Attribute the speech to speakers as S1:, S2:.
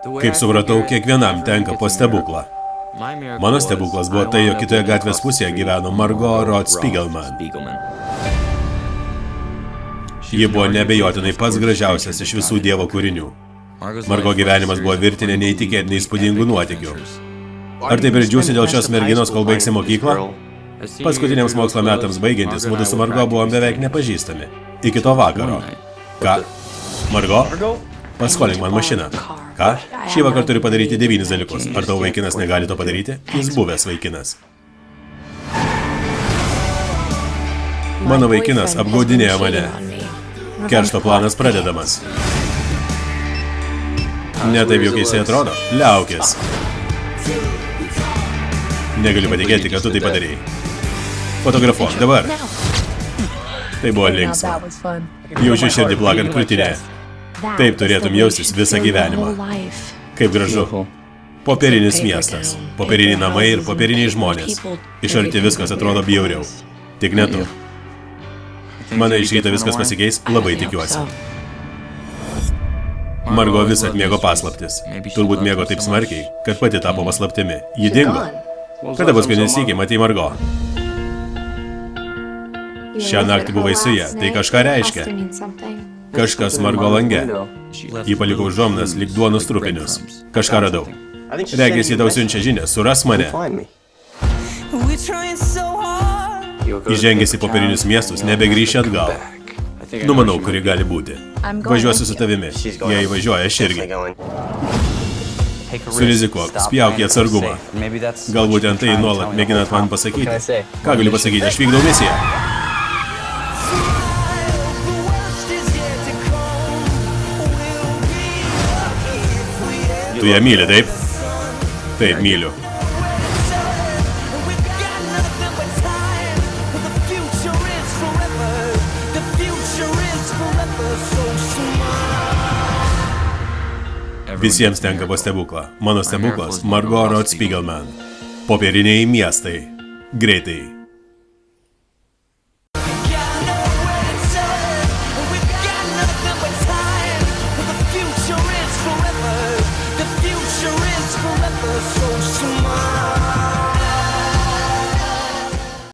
S1: Kaip supratau, kiekvienam tenka po stebuklą. Mano stebuklas buvo tai, jog kitoje gatvės pusėje gyveno Margot Rod Spiegelman. Ji buvo neabejotinai pats gražiausias iš visų Dievo kūrinių. Margot gyvenimas buvo virtinė neįtikėtinai įspūdingų nuotykių. Ar taip ir džiūsi dėl šios merginos, kol baigsi mokyklą? Paskutiniams mokslo metams baigiantis, mudu su Margot buvom beveik nepažįstami. Iki to vakaro. Ką? Margot? Paskolink man mašiną. Ką? Šį vakar turi padaryti 9 dalykus. Ar tavo vaikinas negali to padaryti? Jis buvęs vaikinas. Mano vaikinas apgaudinėjo mane. Keršto planas pradedamas. Ne taip jau keistai atrodo. Liaukis. Negaliu patikėti, kad tu tai padarėjai. Fotografuok dabar. Tai buvo linksma. Jaučiu širdį plakant krūtinėje. Taip turėtum jaustis visą gyvenimą. Kaip gražu. Popierinis miestas. Popieriniai namai ir popieriniai žmonės. Iš arti viskas atrodo bjauriau. Tik ne tu. Manai, iš ryto viskas pasikeis? Labai tikiuosi. Margot vis atmėgo paslaptis. Turbūt mėgo taip smarkiai, kad pati tapo paslaptimi. Ji dingo. Kada paskutinį sykį matei Margot? Šią naktį buvai su ja. Tai kažką reiškia. Kažkas Margot lange. Jį paliko užuominas lyg duonos trupinius. Kažką radau. Regis jį tau siunčia žinią. Suras mane. Įžengęs į popierinius miestus, nebegrįši atgal. Numanau, kuri gali būti. Važiuosiu su tavimi. Jei važiuoja, aš irgi. Surizikuok, spjauk į atsargumą. Galbūt ant tai nuolat mėginat man pasakyti. Ką galiu pasakyti, aš vykdau misiją. Tu ją myli, taip? Taip, myliu. Visiems tenka po stebuklą. Mano stebuklas Margot Rod Spiegelman. Popieriniai miestai. Greitai.